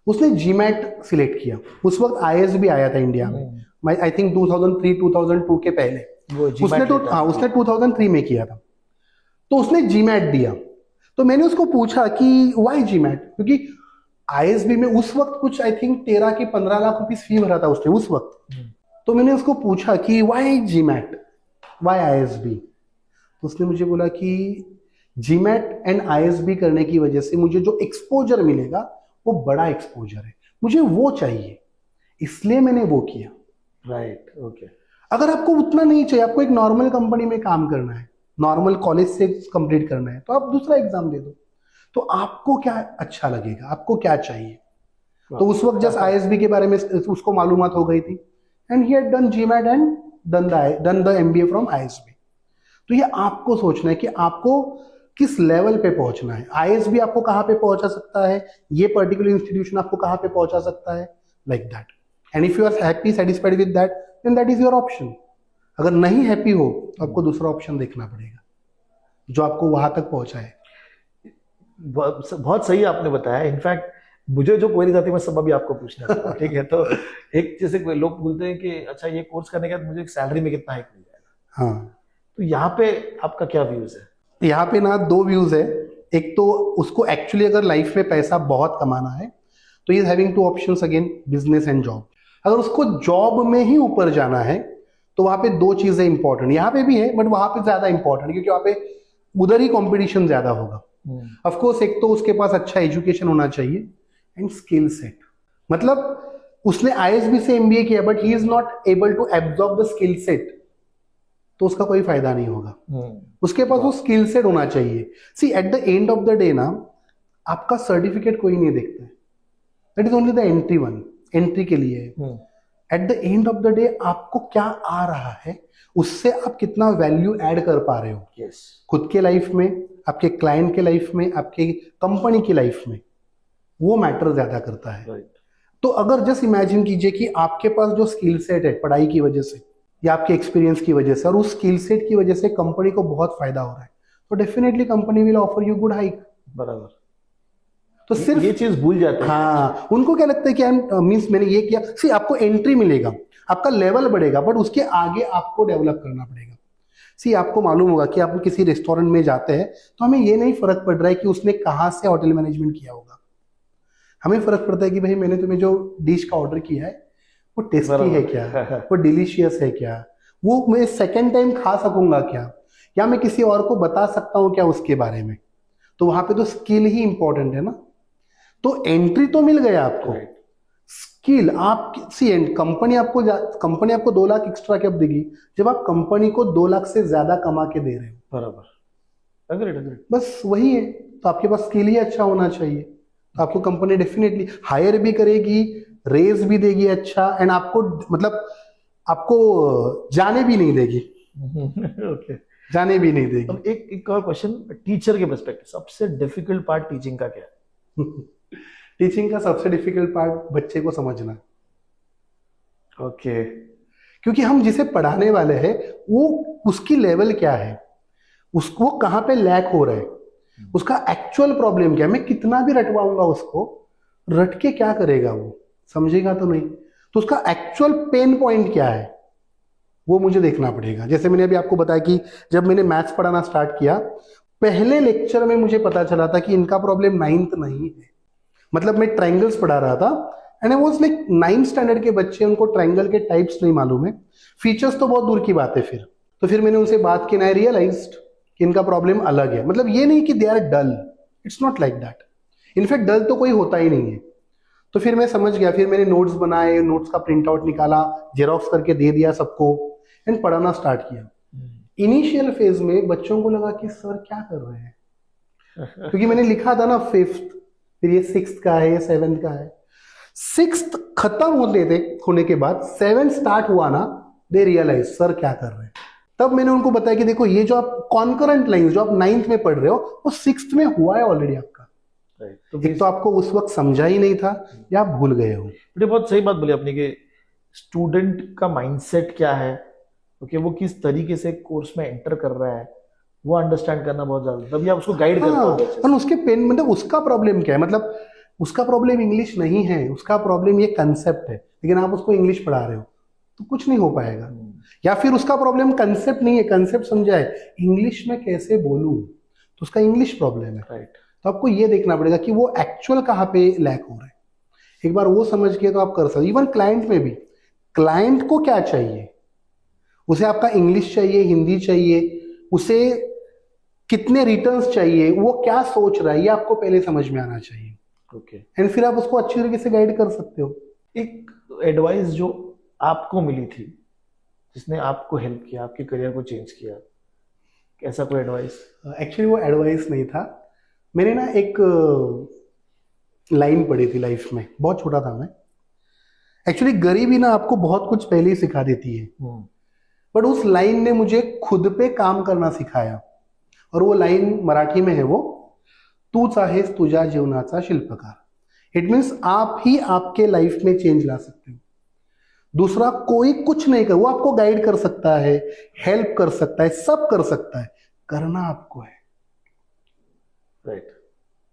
Speaker 1: उसने जीमैट सिलेक्ट किया. उस वक्त आईएसबी आया था इंडिया में, आई थिंक 2003-2002 के पहले. उसने 2003 में किया था. तो उसने जीमैट दिया. तो मैंने उसको पूछा कि वाई जीमैट, क्योंकि आईएसबी में उस वक्त कुछ आई थिंक 13 की 15 लाख रुपीस फी भरा था उसने उस वक्त. तो मैंने उसको पूछा कि वाई जीमैट, वाई आईएसबी. तो उसने मुझे बोला कि जीमैट एंड आईएसबी करने की वजह से मुझे जो एक्सपोजर मिलेगा वो बड़ा एक्सपोजर है, मुझे वो चाहिए, इसलिए मैंने वो किया.
Speaker 2: राइट. ओके.
Speaker 1: अगर आपको उतना नहीं चाहिए, आपको एक नॉर्मल कंपनी में काम करना है, नॉर्मल कॉलेज से कंप्लीट करना है, तो आप दूसरा एग्जाम दे दो. तो आपको क्या अच्छा लगेगा, आपको क्या चाहिए. तो उस वक्त जस्ट आईएसबी के बारे में उसको मालूमात हो गई थी. And he had done GMAT and done the MBA from ISB. तो ये आपको सोचना है कि आपको किस लेवल पे पहुंचना है. आईएसबी आपको कहाँ पे पहुंचा सकता है, ये पर्टिकुलर इंस्टीट्यूशन आपको कहाँ पे पहुंचा सकता है, like that. And if you are happy satisfied with that then that is your option. अगर नहीं हैप्पी हो तो आपको दूसरा ऑप्शन देखना पड़ेगा जो आपको वहां तक पहुंचाए.
Speaker 2: बहुत सही आपने बताया. इनफैक्ट मुझे जो क्वेरीज आती है मैं सब अभी आपको पूछना चाहता हूँ. ठीक है. तो एक जैसे लोग बोलते हैं कि अच्छा ये कोर्स करने के बाद मुझे सैलरी में कितना हाइक मिल जाएगा.
Speaker 1: हाँ,
Speaker 2: तो यहाँ पे आपका क्या व्यूज है?
Speaker 1: यहाँ पे ना 2 व्यूज है. एक तो उसको एक्चुअली अगर लाइफ में पैसा बहुत कमाना है तो is having 2 options again, business and job. अगर उसको जॉब में ही ऊपर जाना है तो वहां पे 2 चीजें इंपॉर्टेंट, यहाँ पे भी है बट वहां पे ज्यादा इंपॉर्टेंट, क्योंकि वहां पे उधर ही कंपटीशन ज्यादा होगा. ऑफ कोर्स एक तो उसके पास अच्छा एजुकेशन होना चाहिए एंड स्किल सेट. मतलब उसने आईएसबी से एमबीए किया but he is not able to absorb the skill set, तो उसका कोई फायदा नहीं होगा. उसके पास वो स्किल सेट होना चाहिए. See at the end of the day ना आपका सर्टिफिकेट कोई नहीं देखता है. That is only the entry one, entry के लिए. At the end of the day आपको क्या आ रहा है, उससे आप कितना वैल्यू ऐड कर पा रहे हो.
Speaker 2: Yes.
Speaker 1: खुद के लाइफ में, आपके क्लाइंट के लाइफ में, आपके कंपनी की लाइफ में, वो मैटर ज्यादा करता है.
Speaker 2: Right.
Speaker 1: तो अगर जस्ट इमेजिन कीजिए कि आपके पास जो स्किल सेट है पढ़ाई की वजह से या आपके एक्सपीरियंस की वजह से, और उस स्किल सेट की वजह से कंपनी को बहुत फायदा हो रहा है, तो definitely company will offer you good hike.
Speaker 2: बराबर.
Speaker 1: तो सिर्फ
Speaker 2: ये चीज भूल जाते हैं.
Speaker 1: हाँ, उनको क्या लगता है कि मीन्स मैंने ये किया. सी आपको एंट्री मिलेगा, आपका लेवल बढ़ेगा, बट उसके आगे आपको डेवलप करना पड़ेगा. सी आपको मालूम होगा कि आप किसी रेस्टोरेंट में जाते हैं तो हमें ये नहीं फर्क पड़ रहा है कि उसने कहाँ से होटल मैनेजमेंट किया होगा. हमें फर्क पड़ता है कि भाई मैंने तुम्हें जो डिश का ऑर्डर किया है वो टेस्टी है क्या, वो डिलीशियस है क्या, वो मैं सेकेंड टाइम खा सकूंगा क्या, या मैं किसी और को बता सकता हूँ क्या उसके बारे में. तो वहां पे तो स्किल ही इंपॉर्टेंट है ना. तो एंट्री तो मिल गया आपको, स्किल आप सी एंड कंपनी आपको 2 लाख एक्स्ट्रा कब देगी, जब आप कंपनी को 2 लाख से ज्यादा कमा के दे रहे हो.
Speaker 2: बराबर. अग्रीड.
Speaker 1: बस वही है. तो आपके पास स्किल ही अच्छा होना चाहिए, तो आपको कंपनी डेफिनेटली हायर भी करेगी, रेज भी देगी अच्छा, एंड आपको मतलब आपको जाने भी नहीं देगी.
Speaker 2: ओके.
Speaker 1: जाने भी नहीं देगी.
Speaker 2: अब एक और क्वेश्चन, टीचर के पर्सपेक्टिव सबसे डिफिकल्ट पार्ट टीचिंग का क्या है?
Speaker 1: टीचिंग का सबसे डिफिकल्ट पार्ट बच्चे को समझना.
Speaker 2: ओके.
Speaker 1: क्योंकि हम जिसे पढ़ाने वाले हैं वो उसकी लेवल क्या है, उसको कहाँ पे लैक हो रहा है, उसका एक्चुअल प्रॉब्लम क्या है. मैं कितना भी रटवाऊंगा उसको, रट के क्या करेगा, वो समझेगा तो नहीं. तो उसका एक्चुअल पेन पॉइंट क्या है वो मुझे देखना पड़ेगा. जैसे मैंने अभी आपको बताया कि जब मैंने मैथ्स पढ़ाना स्टार्ट किया, पहले लेक्चर में मुझे पता चला था कि इनका प्रॉब्लम 9th नहीं है. मतलब मैं ट्रायंगल्स पढ़ा रहा था एंड वो लाइक 9th स्टैंडर्ड के बच्चे, उनको ट्रायंगल के टाइप्स नहीं मालूम है, फीचर्स तो बहुत दूर की बात है. फिर मैंने उनसे बात की, आई रियलाइज्ड कि इनका प्रॉब्लम अलग है. मतलब ये नहीं कि they are dull, it's not like that. In fact dull तो कोई होता ही नहीं है. तो फिर मैं समझ गया, फिर मैंने नोट्स बनाए, नोट्स का प्रिंट आउट निकाला, जेरोक्स करके दे दिया सबको एंड पढ़ाना स्टार्ट किया. इनिशियल फेज में बच्चों को लगा कि सर क्या कर रहे हैं, क्योंकि मैंने लिखा था ना 5th, फिर ये 6th का है, ये 7th का है. सिक्स्थ खत्म होने के बाद 7th स्टार्ट हुआ ना, दे रियलाइज सर क्या कर रहे हैं। तब मैंने उनको बताया कि देखो ये जो आप कॉन्करेंट लाइंस जो आप 9th में पढ़ रहे हो वो 6th में हुआ है ऑलरेडी आपका।
Speaker 2: तो
Speaker 1: एक तो आपको उस वक्त समझा ही नहीं था या आप भूल गए हो।
Speaker 2: ये बहुत सही बात बोली आपने कि स्टूडेंट का माइंडसेट क्या है, क्योंकि वो किस तरीके से कोर्स में एंटर कर रहा है वो अंडरस्टैंड करना बहुत ज्यादा, तभी आप उसको गाइड कर
Speaker 1: हाँ,
Speaker 2: पाओगे।
Speaker 1: और उसके पेन मतलब उसका प्रॉब्लम क्या है, मतलब उसका प्रॉब्लम इंग्लिश नहीं है, उसका प्रॉब्लम ये कंसेप्ट है, लेकिन आप उसको इंग्लिश पढ़ा रहे हो तो कुछ नहीं हो पाएगा। या फिर उसका प्रॉब्लम कंसेप्ट नहीं है, कंसेप्ट समझा है, इंग्लिश में कैसे बोलूं, तो उसका इंग्लिश प्रॉब्लम है।
Speaker 2: राइट।
Speaker 1: तो आपको ये देखना पड़ेगा कि वो एक्चुअल कहाँ पे लैक हो रहा है। एक बार वो समझ के तो आप कर सकते। इवन क्लाइंट में भी, क्लाइंट को क्या चाहिए, उसे आपका इंग्लिश चाहिए, हिंदी चाहिए, उसे कितने रिटर्न्स चाहिए, वो क्या सोच रहा है, ये आपको पहले समझ में आना चाहिए।
Speaker 2: ओके।
Speaker 1: एंड फिर आप उसको अच्छी तरीके से गाइड कर सकते हो।
Speaker 2: एक एडवाइस जो आपको मिली थी जिसने आपको हेल्प किया, आपके करियर को चेंज किया, ऐसा कोई एडवाइस?
Speaker 1: एक्चुअली वो एडवाइस नहीं था, मैंने ना एक लाइन पढ़ी थी लाइफ में, बहुत छोटा था मैं। एक्चुअली गरीबी ना आपको बहुत कुछ पहले ही सिखा देती है, बट उस लाइन ने मुझे खुद पे काम करना सिखाया। और वो लाइन मराठी में है, वो तू चाहेस तुझ्या जीवनाचा शिल्पकार। इट मीन्स आप ही आपके लाइफ में चेंज ला सकते हो, दूसरा कोई कुछ नहीं कर, वो आपको गाइड कर सकता है, हेल्प कर सकता है, सब कर सकता है, करना आपको है।
Speaker 2: Right.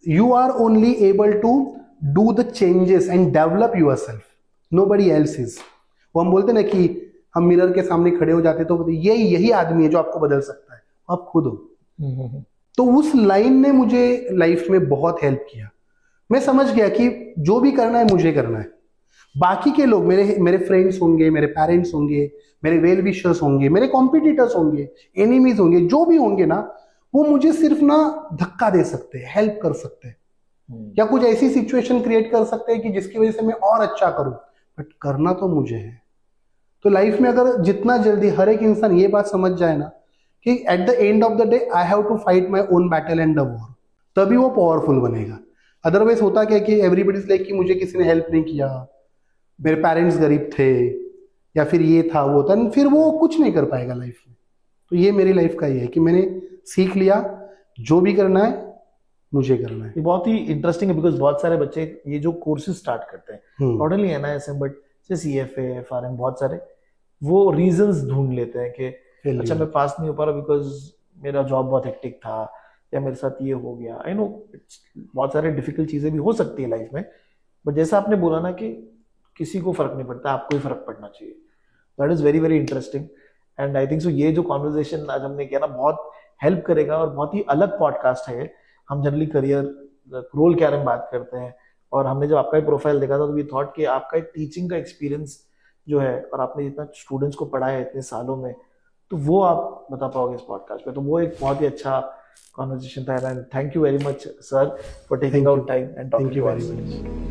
Speaker 1: You are only able to do the changes and develop yourself. Nobody else is. वो हम बोलते ना कि हम मिरर के सामने खड़े हो जाते तो यही आदमी है जो आपको बदल सकता है, आप खुद हो। तो उस लाइन ने मुझे लाइफ में बहुत हेल्प किया। मैं समझ गया कि जो भी करना है मुझे करना है, बाकी के लोग मेरे फ्रेंड्स होंगे, मेरे पेरेंट्स होंगे, मेरे वेल विशर्स होंगे, मेरे कॉम्पिटिटर्स होंगे, एनिमीज होंगे, जो भी होंगे ना, वो मुझे सिर्फ ना धक्का दे सकते हैं, हेल्प कर सकते हैं, या कुछ ऐसी सिचुएशन क्रिएट कर सकते हैं कि जिसकी वजह से मैं और अच्छा करूं, बट करना तो मुझे है। तो लाइफ में अगर जितना जल्दी हर एक इंसान ये बात समझ जाए ना कि at the end of the day I have to fight my own battle and the war, तभी वो पावरफुल बनेगा। अदरवाइज होता क्या कि एवरीबडी इज लाइक कि मुझे किसी ने हेल्प नहीं किया, मेरे पेरेंट्स गरीब थे, या फिर ये था वो था, फिर वो कुछ नहीं कर पाएगा लाइफ में। तो ये मेरी लाइफ का ये है कि मैंने सीख लिया जो भी करना है मुझे करना है।
Speaker 2: ये बहुत ही इंटरेस्टिंग है, बिकॉज बहुत सारे बच्चे ये जो कोर्सेज स्टार्ट करते हैं, not only NISM but CFA, FRM, बहुत सारे वो रीजंस ढूंढ लेते हैं कि अच्छा मैं पास नहीं हो पा रहा बिकॉज मेरा जॉब बहुत हेक्टिक था, या मेरे साथ ये हो गया। आई नो बहुत सारे डिफिकल्ट चीजें भी हो सकती है लाइफ में, बट जैसा आपने बोला ना कि किसी को फर्क नहीं पड़ता, आपको ही फर्क पड़ना चाहिए। That is very very interesting. And I think so ये जो कॉन्वर्जेशन आज हमने किया ना बहुत हेल्प करेगा, और बहुत ही अलग पॉडकास्ट है। हम जनरली करियर रोल के बारे में बात करते हैं, और हमने जब आपका प्रोफाइल देखा था तो वी थॉट कि आपका एक टीचिंग का एक्सपीरियंस जो है, और आपने जितना स्टूडेंट्स को पढ़ाया है इतने सालों में, तो वो आप बता पाओगे इस पॉडकास्ट पे। तो वो एक बहुत ही अच्छा कॉन्वर्सेशन था। And thank you very much sir for taking out time and talking to us.